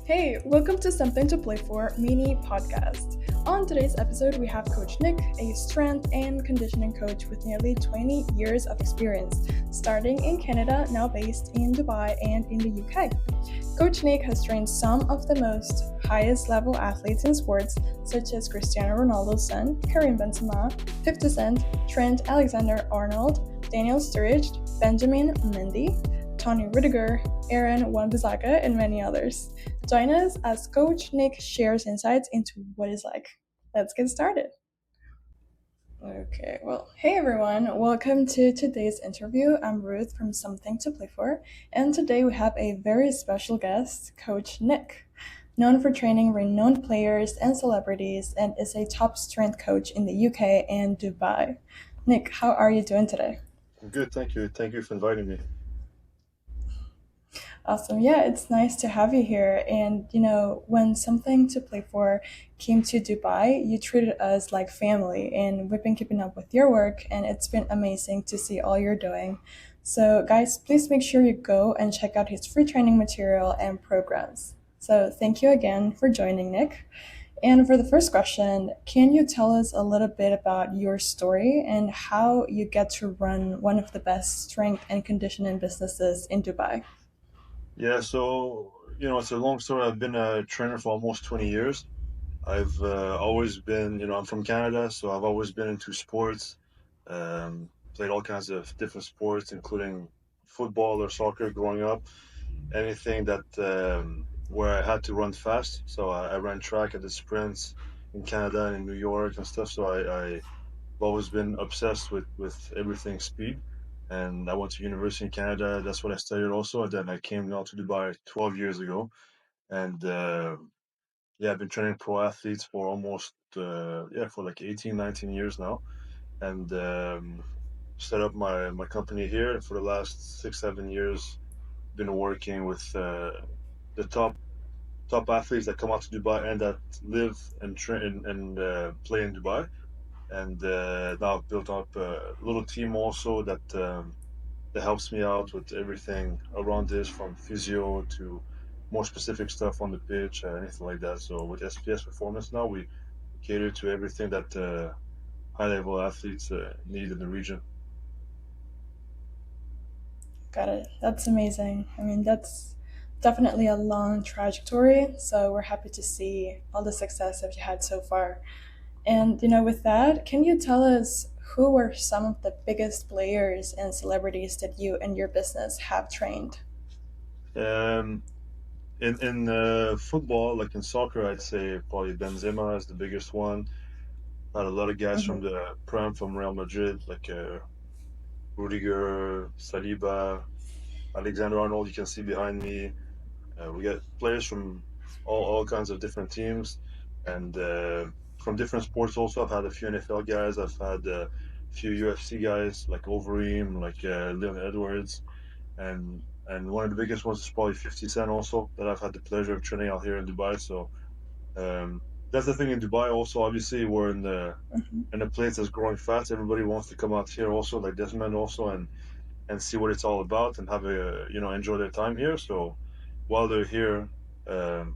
Hey, welcome to Something to Play For mini podcast. On today's episode, we have Coach Nic, a strength and conditioning coach with nearly 20 years of experience, starting in Canada, now based in Dubai and in the UK. Coach Nic has trained some of the most highest level athletes in sports, such as Cristiano Ronaldo's son, Karim Benzema, 50 Cent, Trent Alexander-Arnold, Daniel Sturridge, Benjamin Mendy, Tony Rudiger, Aaron Wan-Bissaka, and many others. Join us as Coach Nic shares insights into what it's like. Let's get started. Okay, well, hey everyone, welcome to today's interview. I'm Ruth from Something to Play For, and today we have a very special guest, Coach Nic, known for training renowned players and celebrities, and is a top strength coach in the UK and Dubai. Nic, how are you doing today? Good, thank you. Thank you for inviting me. Awesome. Yeah, it's nice to have you here. And, when Something to Play For came to Dubai, you treated us like family. And we've been keeping up with your work, and it's been amazing to see all you're doing. So, guys, please make sure you go and check out his free training material and programs. So, thank you again for joining, Nic. And for the first question, can you tell us a little bit about your story and how you get to run one of the best strength and conditioning businesses in Dubai? Yeah, so, it's a long story. I've been a trainer for almost 20 years. I've always been, I'm from Canada, so I've always been into sports, played all kinds of different sports, including football or soccer growing up, anything that where I had to run fast. So I ran track at the sprints in Canada and in New York and stuff. So I've always been obsessed with everything speed. And I went to university in Canada. That's what I studied also. And then I came down to Dubai 12 years ago. And yeah, I've been training pro athletes for almost, for like 18, 19 years now. And set up my company here for the last 6, 7 years. Been working with the top athletes that come out to Dubai and that live and train and play in Dubai. And now I've built up a little team also that helps me out with everything around this, from physio to more specific stuff on the pitch, anything like that. So with SPS Performance now, we cater to everything that high level athletes need in the region. Got it. That's amazing. I mean, that's definitely a long trajectory. So we're happy to see all the success that you had so far. And, with that, can you tell us who were some of the biggest players and celebrities that you and your business have trained? Um, in football, like in soccer, I'd say probably Benzema is the biggest one. Had a lot of guys from Hmm. the Prem from Real Madrid, like Rudiger, Saliba, Alexander-Arnold. You can see behind me. We got players from all kinds of different teams and from different sports also. I've had a few NFL guys. I've had a few UFC guys like Overeem, like Leon Edwards, and one of the biggest ones is probably 50 Cent also that I've had the pleasure of training out here in Dubai. So um, that's the thing in Dubai also. Obviously, we're in a place that's growing fast. Everybody wants to come out here also, like Desmond also, and see what it's all about and have a enjoy their time here. So while they're here, um,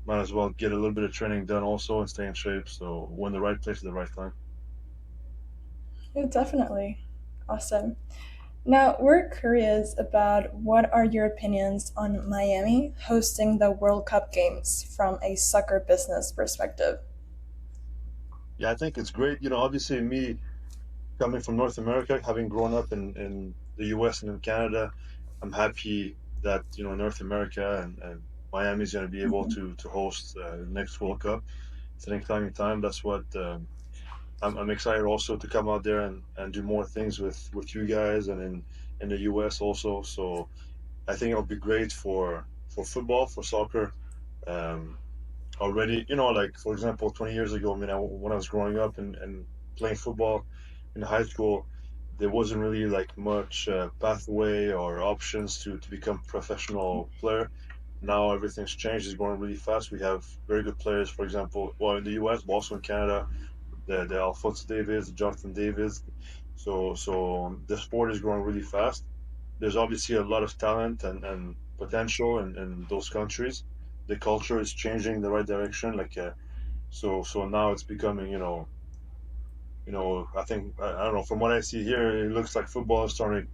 might as well get a little bit of training done also and stay in shape. So we're in the right place at the right time. Yeah, definitely. Awesome. Now, we're curious about what are your opinions on Miami hosting the World Cup games from a soccer business perspective? Yeah, I think it's great. Obviously me coming from North America, having grown up in the US and in Canada, I'm happy that North America and Miami is going to be able Mhm. to host the next World Cup. It's an exciting time. That's what I'm excited also to come out there and do more things with you guys and in the US also. So I think it'll be great for football, for soccer. Um, Already, like for example, 20 years ago, I mean, when I was growing up and playing football in high school, there wasn't really like much pathway or options to become professional player. Now everything's changed. It's growing really fast. We have very good players, for example, well in the US, but also in Canada, the Alphonse Davies, the Jonathan Davies. So the sport is growing really fast. There's obviously a lot of talent and potential in those countries. the culture is changing in the right direction. So now it's becoming, I think I don't know. From what I see here, it looks like football is starting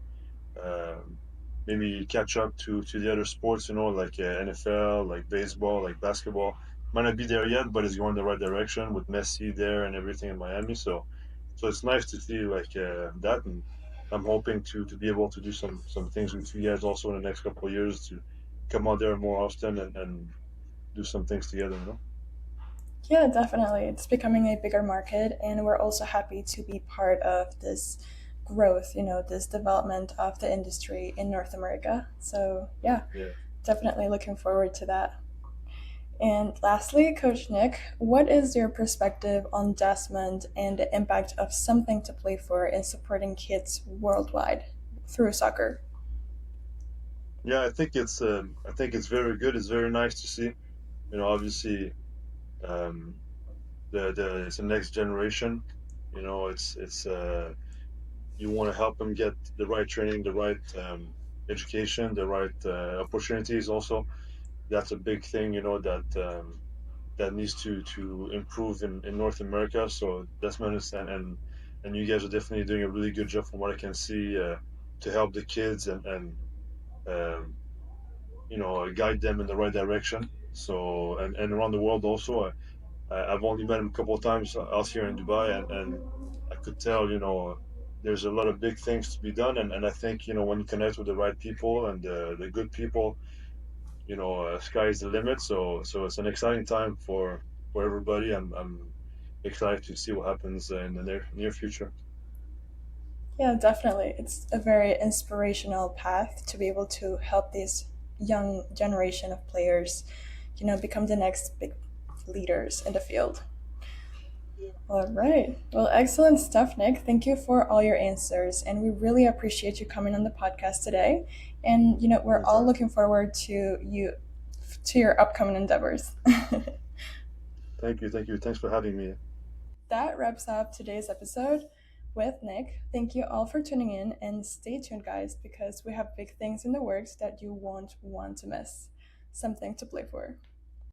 maybe catch up to the other sports, like NFL, like baseball, like basketball. Might not be there yet, but it's going the right direction with Messi there and everything in Miami. So it's nice to see like that, and I'm hoping to be able to do some things with you guys also in the next couple of years to come out there more often and do some things together. Yeah, definitely. It's becoming a bigger market, and we're also happy to be part of this growth, this development of the industry in North America. So, yeah, Yeah. definitely looking forward to that. And lastly, Coach Nic, what is your perspective on Desmond and the impact of something to play for in supporting kids worldwide through soccer? Yeah, I think it's very good. It's very nice to see. Obviously, um, the it's the next generation. It's you want to help them get the right training, the right education, the right opportunities. Also, that's a big thing. That needs to improve in North America. So that's my understand, and you guys are definitely doing a really good job from what I can see to help the kids and um, guide them in the right direction. So and around the world also. I've only met him a couple of times out here in Dubai, and I could tell, there's a lot of big things to be done, and I think, when you connect with the right people and the good people, sky is the limit. So it's an exciting time for everybody. I'm excited to see what happens in the near future. Yeah, definitely. It's a very inspirational path to be able to help this young generation of players, become the next big leaders in the field. All right. Well, excellent stuff, Nic. Thank you for all your answers. And we really appreciate you coming on the podcast today. And, we're all Anytime. looking forward to your upcoming endeavors. Thank you. Thanks for having me. That wraps up today's episode with Nic. Thank you all for tuning in and stay tuned, guys, because we have big things in the works that you won't want to miss. Something to play for.